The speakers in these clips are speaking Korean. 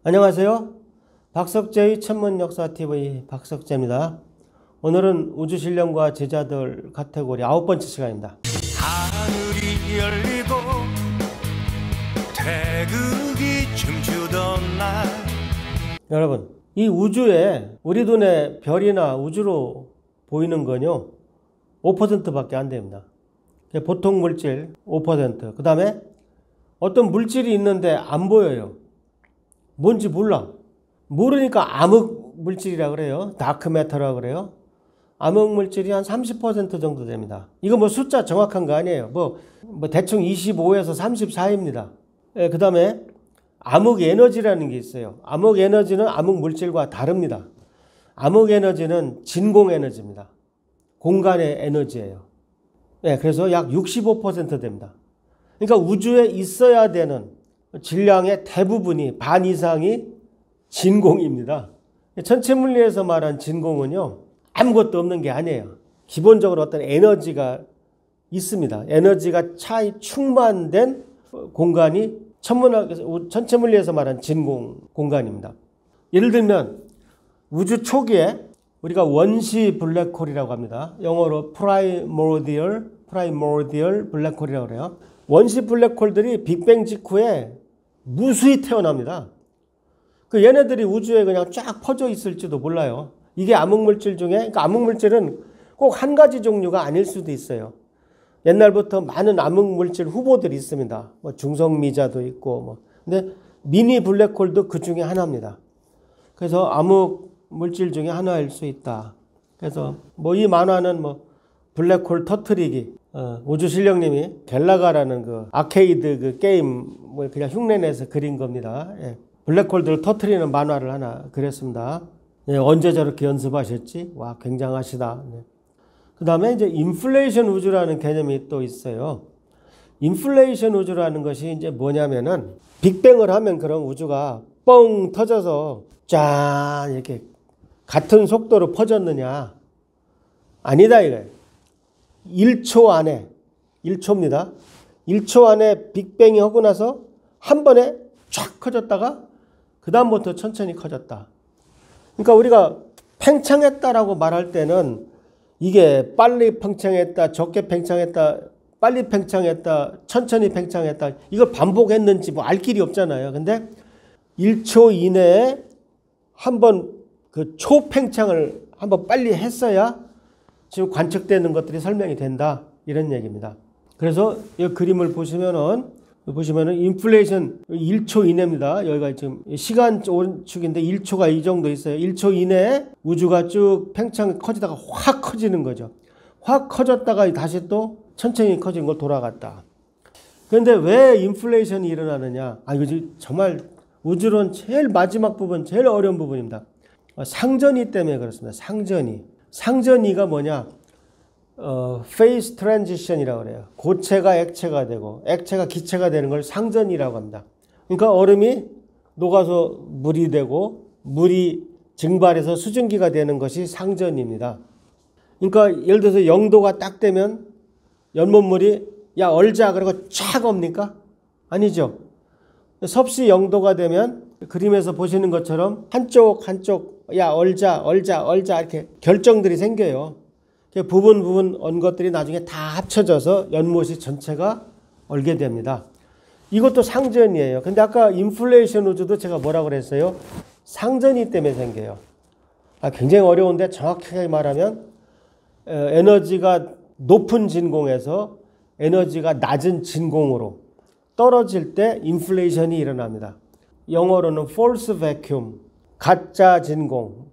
안녕하세요. 박석재의 천문역사TV 박석재입니다. 오늘은 우주신령과 제자들 카테고리 9번째 시간입니다. 하늘이 열리고 태극이 춤추던 날. 여러분, 이 우주에 우리 눈에 별이나 우주로 보이는 건요 5%밖에 안 됩니다. 보통 물질 5%. 그 다음에 어떤 물질이 있는데 안 보여요. 뭔지 몰라. 모르니까 암흑 물질이라 그래요. 다크매터라 그래요. 암흑 물질이 한 30% 정도 됩니다. 이거 뭐 숫자 정확한 거 아니에요. 뭐 대충 25에서 34입니다. 그 다음에 암흑 에너지라는 게 있어요. 암흑 에너지는 암흑 물질과 다릅니다. 암흑 에너지는 진공 에너지입니다. 공간의 에너지예요. 그래서 약 65% 됩니다. 그러니까 우주에 있어야 되는 질량의 대부분이 반 이상이 진공입니다. 천체물리에서 말한 진공은요 아무것도 없는 게 아니에요. 기본적으로 어떤 에너지가 있습니다. 에너지가 차이 충만된 공간이 천체물리에서 말한 진공 공간입니다. 예를 들면 우주 초기에 우리가 원시 블랙홀이라고 합니다. 영어로 primordial 블랙홀이라고 그래요. 원시 블랙홀들이 빅뱅 직후에 무수히 태어납니다. 얘네들이 우주에 그냥 쫙 퍼져 있을지도 몰라요. 이게 암흑물질 중에, 그러니까 암흑물질은 꼭 한 가지 종류가 아닐 수도 있어요. 옛날부터 많은 암흑물질 후보들이 있습니다. 중성미자도 있고, 근데 미니 블랙홀도 그 중에 하나입니다. 그래서 암흑물질 중에 하나일 수 있다. 그래서 이 만화는 블랙홀 터트리기, 우주신령님이 갤라가라는 그 아케이드 그 게임 그냥 흉내내서 그린 겁니다. 블랙홀들을 터트리는 만화를 하나 그렸습니다. 언제 저렇게 연습하셨지? 와, 굉장하시다. 그 다음에 이제 인플레이션 우주라는 개념이 또 있어요. 인플레이션 우주라는 것이 이제 뭐냐면은 빅뱅을 하면 그런 우주가 뻥 터져서 짠 이렇게 같은 속도로 퍼졌느냐? 아니다 이거예요. 1초 안에 1초입니다. 1초 안에 빅뱅이 하고 나서 한 번에 쫙 커졌다가 그 다음부터 천천히 커졌다. 그러니까 우리가 팽창했다라고 말할 때는 이게 빨리 팽창했다, 적게 팽창했다, 빨리 팽창했다, 천천히 팽창했다 이걸 반복했는지 알 길이 없잖아요. 근데 1초 이내에 한번 그 초팽창을 한번 빨리 했어야 지금 관측되는 것들이 설명이 된다 이런 얘기입니다. 그래서 이 그림을 보시면은 인플레이션 1초 이내입니다. 여기가 지금 시간 오른축인데 1초가 이 정도 있어요. 1초 이내에 우주가 쭉 팽창 커지다가 확 커지는 거죠. 확 커졌다가 다시 또 천천히 커진 걸 돌아갔다. 그런데 왜 인플레이션이 일어나느냐? 이거 정말 우주론 제일 마지막 부분, 제일 어려운 부분입니다. 상전이 때문에 그렇습니다. 상전이가 뭐냐? phase transition이라고 그래요. 고체가 액체가 되고 액체가 기체가 되는 걸 상전이라고 합니다. 그러니까 얼음이 녹아서 물이 되고 물이 증발해서 수증기가 되는 것이 상전입니다. 그러니까 예를 들어서 0도가 딱 되면 연못물이 야 얼자 그러고 쫙 옵니까? 아니죠. 섭씨 0도가 되면 그림에서 보시는 것처럼 한쪽 야 얼자 이렇게 결정들이 생겨요. 부분 언 것들이 나중에 다 합쳐져서 연못이 전체가 얼게 됩니다. 이것도 상전이에요. 근데 아까 인플레이션 우주도 제가 뭐라고 그랬어요? 상전이 때문에 생겨요. 굉장히 어려운데 정확하게 말하면 에너지가 높은 진공에서 에너지가 낮은 진공으로 떨어질 때 인플레이션이 일어납니다. 영어로는 false vacuum, 가짜 진공,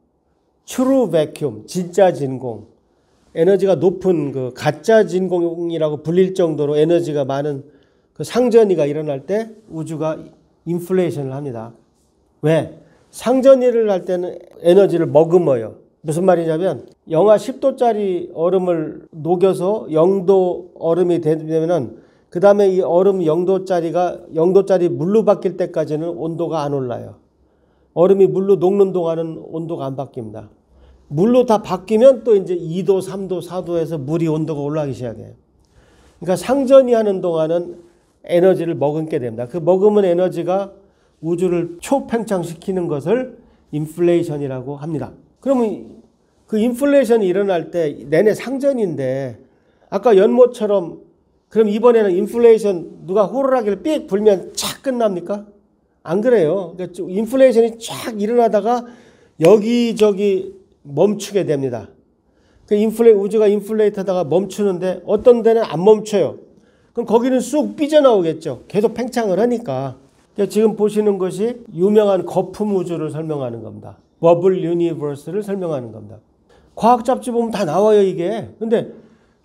true vacuum, 진짜 진공. 에너지가 높은 그 가짜 진공이라고 불릴 정도로 에너지가 많은 그 상전이가 일어날 때 우주가 인플레이션을 합니다. 왜? 상전이를 할 때는 에너지를 머금어요. 무슨 말이냐면 영하 10도짜리 얼음을 녹여서 0도 얼음이 되면은 그 다음에 이 얼음 0도짜리 물로 바뀔 때까지는 온도가 안 올라요. 얼음이 물로 녹는 동안은 온도가 안 바뀝니다. 물로 다 바뀌면 또 이제 2도, 3도, 4도에서 물이 온도가 올라가기 시작해요. 그러니까 상전이 하는 동안은 에너지를 머금게 됩니다. 그 머금은 에너지가 우주를 초팽창시키는 것을 인플레이션이라고 합니다. 그러면 그 인플레이션이 일어날 때 내내 상전인데 아까 연못처럼 그럼 이번에는 인플레이션 누가 호루라기를 삑 불면 착 끝납니까? 안 그래요. 그러니까 인플레이션이 쫙 일어나다가 여기저기 멈추게 됩니다. 우주가 인플레이트하다가 멈추는데 어떤 데는 안 멈춰요. 그럼 거기는 쑥 삐져나오겠죠. 계속 팽창을 하니까. 그러니까 지금 보시는 것이 유명한 거품 우주를 설명하는 겁니다. 버블 유니버스를 설명하는 겁니다. 과학 잡지 보면 다 나와요, 이게. 근데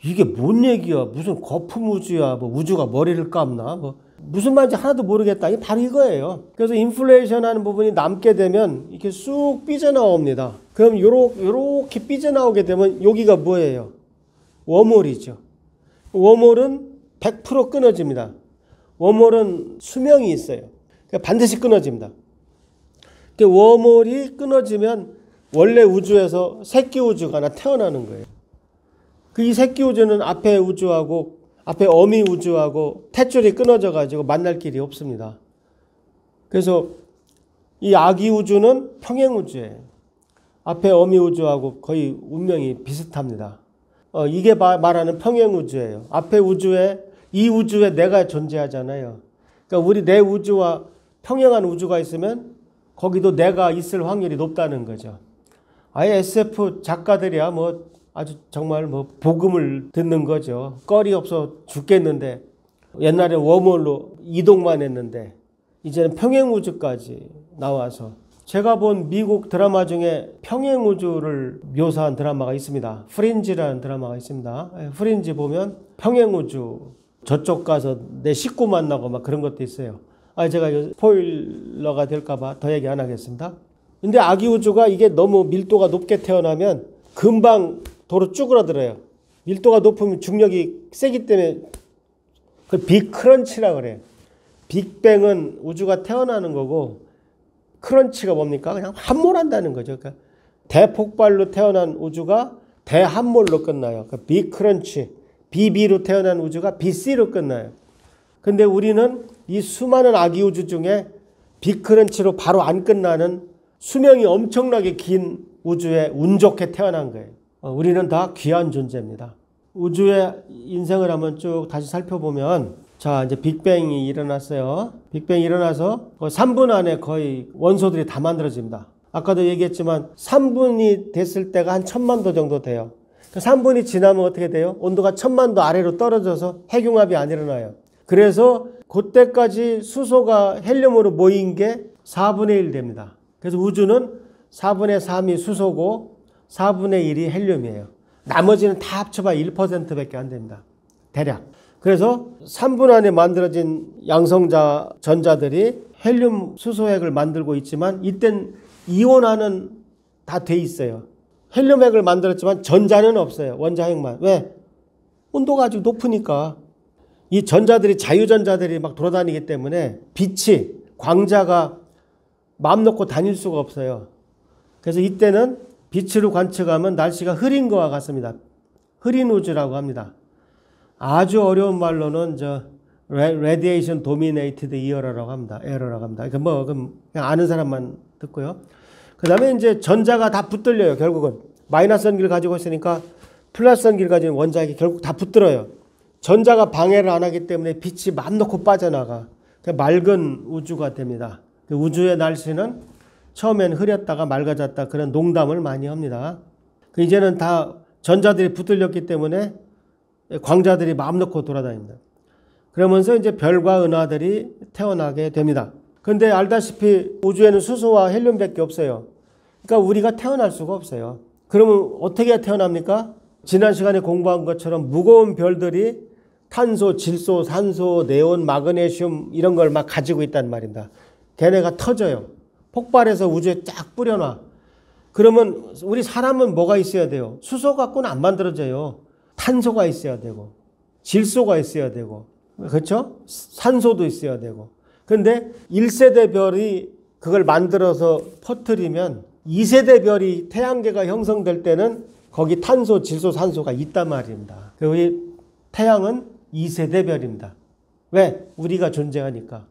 이게 뭔 얘기야? 무슨 거품 우주야? 뭐 우주가 머리를 감나? 뭐 무슨 말인지 하나도 모르겠다. 이게 바로 이거예요. 그래서 인플레이션 하는 부분이 남게 되면 이렇게 쑥 삐져나옵니다. 그럼 요렇게 삐져나오게 되면 여기가 뭐예요? 웜홀이죠. 웜홀은 100% 끊어집니다. 웜홀은 수명이 있어요. 그러니까 반드시 끊어집니다. 그러니까 웜홀이 끊어지면 원래 우주에서 새끼 우주가 하나 태어나는 거예요. 그 이 새끼 우주는 앞에 우주하고 앞에 어미 우주하고 탯줄이 끊어져 가지고 만날 길이 없습니다. 그래서 이 아기 우주는 평행 우주예요. 앞에 어미 우주하고 거의 운명이 비슷합니다. 이게 말하는 평행 우주예요. 앞에 우주에 이 우주에 내가 존재하잖아요. 그러니까 내 우주와 평행한 우주가 있으면 거기도 내가 있을 확률이 높다는 거죠. 아예 SF 작가들이야 뭐 아주 정말 뭐 복음을 듣는 거죠. 거리 없어 죽겠는데 옛날에 웜홀로 이동만 했는데 이제는 평행우주까지 나와서 제가 본 미국 드라마 중에 평행우주를 묘사한 드라마가 있습니다. 프린지라는 드라마가 있습니다. 프린지 보면 평행우주 저쪽 가서 내 식구 만나고 막 그런 것도 있어요. 제가 스포일러가 될까봐 더 얘기 안 하겠습니다. 근데 아기 우주가 이게 너무 밀도가 높게 태어나면 금방 도로 쭈그러들어요. 밀도가 높으면 중력이 세기 때문에 그 빅크런치라고 그래요. 빅뱅은 우주가 태어나는 거고 크런치가 뭡니까? 그냥 함몰한다는 거죠. 그러니까 대폭발로 태어난 우주가 대함몰로 끝나요. 그러니까 빅크런치. BB로 태어난 우주가 BC로 끝나요. 근데 우리는 이 수많은 아기 우주 중에 빅크런치로 바로 안 끝나는 수명이 엄청나게 긴 우주에 운 좋게 태어난 거예요. 우리는 다 귀한 존재입니다. 우주의 인생을 한번 쭉 다시 살펴보면 자 이제 빅뱅이 일어났어요. 빅뱅이 일어나서 3분 안에 거의 원소들이 다 만들어집니다. 아까도 얘기했지만 3분이 됐을 때가 한 1000만 도 정도 돼요. 3분이 지나면 어떻게 돼요? 온도가 1000만 도 아래로 떨어져서 핵융합이 안 일어나요. 그래서 그때까지 수소가 헬륨으로 모인 게 4분의 1 됩니다. 그래서 우주는 4분의 3이 수소고 4분의 1이 헬륨이에요. 나머지는 다 합쳐봐 1%밖에 안 됩니다. 대략. 그래서 3분 안에 만들어진 양성자 전자들이 헬륨 수소핵을 만들고 있지만 이땐 이온화는 다 돼 있어요. 헬륨핵을 만들었지만 전자는 없어요. 원자핵만. 왜? 온도가 아주 높으니까. 이 전자들이 자유전자들이 막 돌아다니기 때문에 빛이 광자가 마음 놓고 다닐 수가 없어요. 그래서 이때는 빛으로 관측하면 날씨가 흐린 거와 같습니다. 흐린 우주라고 합니다. 아주 어려운 말로는 radiation dominated era라고 합니다. 그러니까 그냥 아는 사람만 듣고요. 그 다음에 이제 전자가 다 붙들려요. 결국은 마이너스 전기를 가지고 있으니까 플러스 전기를 가진 원자핵이 결국 다 붙들어요. 전자가 방해를 안 하기 때문에 빛이 맘 놓고 빠져나가. 맑은 우주가 됩니다. 우주의 날씨는 처음엔 흐렸다가 맑아졌다 그런 농담을 많이 합니다. 이제는 다 전자들이 붙들렸기 때문에 광자들이 마음 놓고 돌아다닙니다. 그러면서 이제 별과 은하들이 태어나게 됩니다. 그런데 알다시피 우주에는 수소와 헬륨밖에 없어요. 그러니까 우리가 태어날 수가 없어요. 그러면 어떻게 태어납니까? 지난 시간에 공부한 것처럼 무거운 별들이 탄소, 질소, 산소, 네온, 마그네슘 이런 걸 막 가지고 있단 말입니다. 걔네가 터져요. 폭발해서 우주에 쫙 뿌려놔. 그러면 우리 사람은 뭐가 있어야 돼요? 수소 갖고는 안 만들어져요. 탄소가 있어야 되고 질소가 있어야 되고 그렇죠? 산소도 있어야 되고. 그런데 1세대 별이 그걸 만들어서 퍼뜨리면 2세대 별이 태양계가 형성될 때는 거기 탄소, 질소, 산소가 있단 말입니다. 우리 태양은 2세대 별입니다. 왜? 우리가 존재하니까.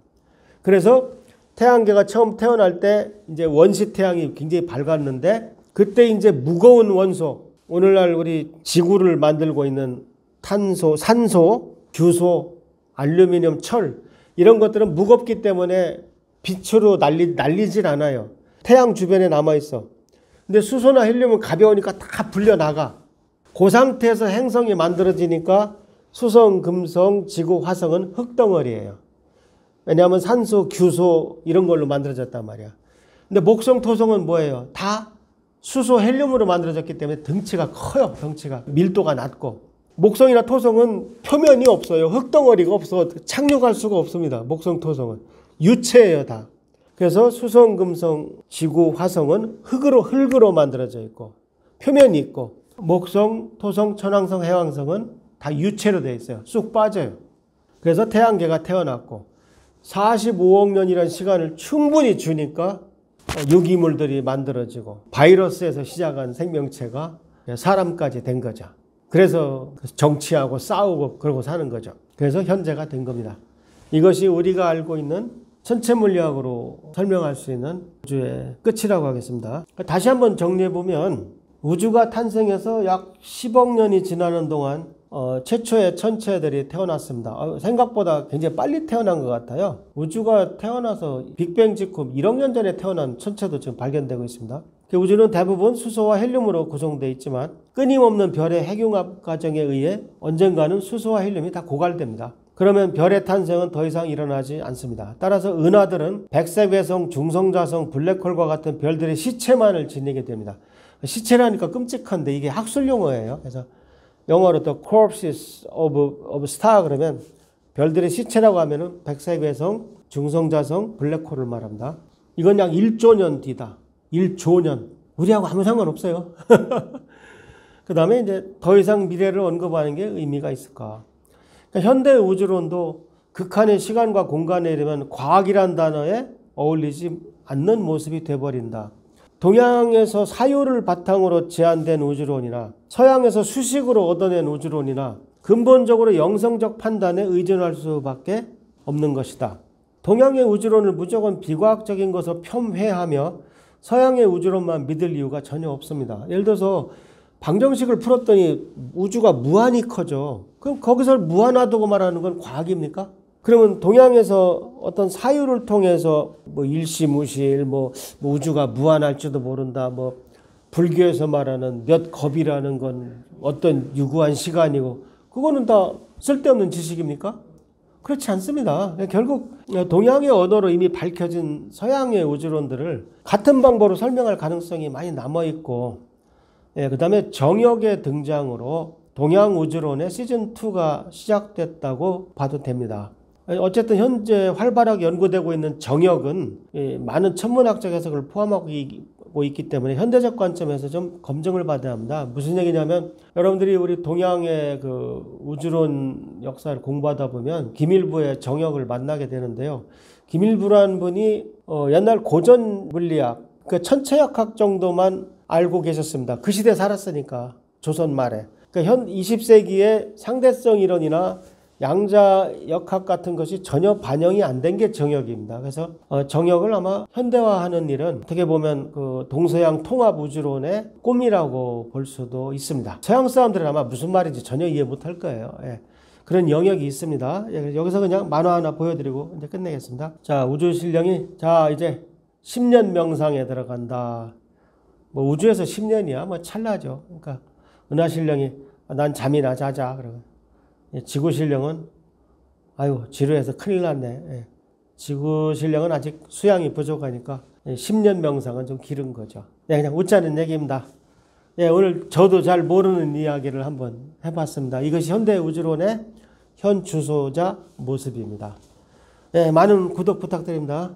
그래서 태양계가 처음 태어날 때 이제 원시 태양이 굉장히 밝았는데 그때 이제 무거운 원소, 오늘날 우리 지구를 만들고 있는 탄소, 산소, 규소, 알루미늄, 철 이런 것들은 무겁기 때문에 빛으로 날리질 않아요. 태양 주변에 남아 있어. 근데 수소나 헬륨은 가벼우니까 다 불려나가. 그 상태에서 행성이 만들어지니까 수성, 금성, 지구, 화성은 흙덩어리예요. 왜냐하면 산소, 규소 이런 걸로 만들어졌단 말이야. 근데 목성, 토성은 뭐예요? 다 수소, 헬륨으로 만들어졌기 때문에 덩치가 커요. 덩치가 밀도가 낮고. 목성이나 토성은 표면이 없어요. 흙덩어리가 없어. 착륙할 수가 없습니다. 목성, 토성은 유체예요, 다. 그래서 수성, 금성, 지구, 화성은 흙으로 만들어져 있고 표면이 있고, 목성, 토성, 천왕성, 해왕성은 다 유체로 되어 있어요. 쑥 빠져요. 그래서 태양계가 태어났고 45억 년이라는 시간을 충분히 주니까 유기물들이 만들어지고 바이러스에서 시작한 생명체가 사람까지 된 거죠. 그래서 정치하고 싸우고 그러고 사는 거죠. 그래서 현재가 된 겁니다. 이것이 우리가 알고 있는 천체 물리학으로 설명할 수 있는 우주의 끝이라고 하겠습니다. 다시 한번 정리해 보면 우주가 탄생해서 약 10억 년이 지나는 동안 최초의 천체들이 태어났습니다. 생각보다 굉장히 빨리 태어난 것 같아요. 우주가 태어나서 빅뱅 직후 1억 년 전에 태어난 천체도 지금 발견되고 있습니다. 우주는 대부분 수소와 헬륨으로 구성되어 있지만 끊임없는 별의 핵융합 과정에 의해 언젠가는 수소와 헬륨이 다 고갈됩니다. 그러면 별의 탄생은 더 이상 일어나지 않습니다. 따라서 은하들은 백색외성, 중성자성, 블랙홀과 같은 별들의 시체만을 지니게 됩니다. 시체라니까 끔찍한데 이게 학술 용어예요. 그래서 영어로 또 corpses of star 그러면 별들의 시체라고 하면은 백색외성, 중성자성, 블랙홀을 말합니다. 이건 약 1조 년 뒤다. 1조 년. 우리하고 아무 상관없어요. 그 다음에 이제 더 이상 미래를 언급하는 게 의미가 있을까? 그러니까 현대 우주론도 극한의 시간과 공간에 이르면 과학이란 단어에 어울리지 않는 모습이 돼버린다. 동양에서 사유를 바탕으로 제안된 우주론이나 서양에서 수식으로 얻어낸 우주론이나 근본적으로 영성적 판단에 의존할 수밖에 없는 것이다. 동양의 우주론을 무조건 비과학적인 것으로 폄훼하며 서양의 우주론만 믿을 이유가 전혀 없습니다. 예를 들어서 방정식을 풀었더니 우주가 무한히 커져. 그럼 거기서 무한하다고 말하는 건 과학입니까? 그러면 동양에서 어떤 사유를 통해서 뭐 일시무실, 뭐 우주가 무한할지도 모른다, 뭐 불교에서 말하는 몇 겁이라는 건 어떤 유구한 시간이고, 그거는 다 쓸데없는 지식입니까? 그렇지 않습니다. 결국 동양의 언어로 이미 밝혀진 서양의 우주론들을 같은 방법으로 설명할 가능성이 많이 남아있고, 그 다음에 정역의 등장으로 동양 우주론의 시즌2가 시작됐다고 봐도 됩니다. 어쨌든 현재 활발하게 연구되고 있는 정역은 많은 천문학적 해석을 포함하고 있기 때문에 현대적 관점에서 좀 검증을 받아야 합니다. 무슨 얘기냐면 여러분들이 우리 동양의 그 우주론 역사를 공부하다 보면 김일부의 정역을 만나게 되는데요. 김일부라는 분이 옛날 고전 물리학, 그 천체역학 정도만 알고 계셨습니다. 그 시대에 살았으니까, 조선 말에. 그러니까 현 20세기의 상대성 이론이나 양자역학 같은 것이 전혀 반영이 안 된 게 정역입니다. 그래서 정역을 아마 현대화하는 일은 어떻게 보면 그 동서양 통합 우주론의 꿈이라고 볼 수도 있습니다. 서양 사람들은 아마 무슨 말인지 전혀 이해 못할 거예요. 그런 영역이 있습니다. 여기서 그냥 만화 하나 보여드리고 이제 끝내겠습니다. 자, 우주신령이 자 이제 10년 명상에 들어간다. 뭐 우주에서 10년이야 뭐 찰나죠. 그러니까 은하신령이 난 잠이나 자자 그러고, 지구신령은 아유 지루해서 큰일 났네. 지구신령은 아직 수양이 부족하니까 10년 명상은 좀 길은 거죠. 그냥 웃자는 얘기입니다. 오늘 저도 잘 모르는 이야기를 한번 해봤습니다. 이것이 현대 우주론의 현 주소자 모습입니다. 많은 구독 부탁드립니다.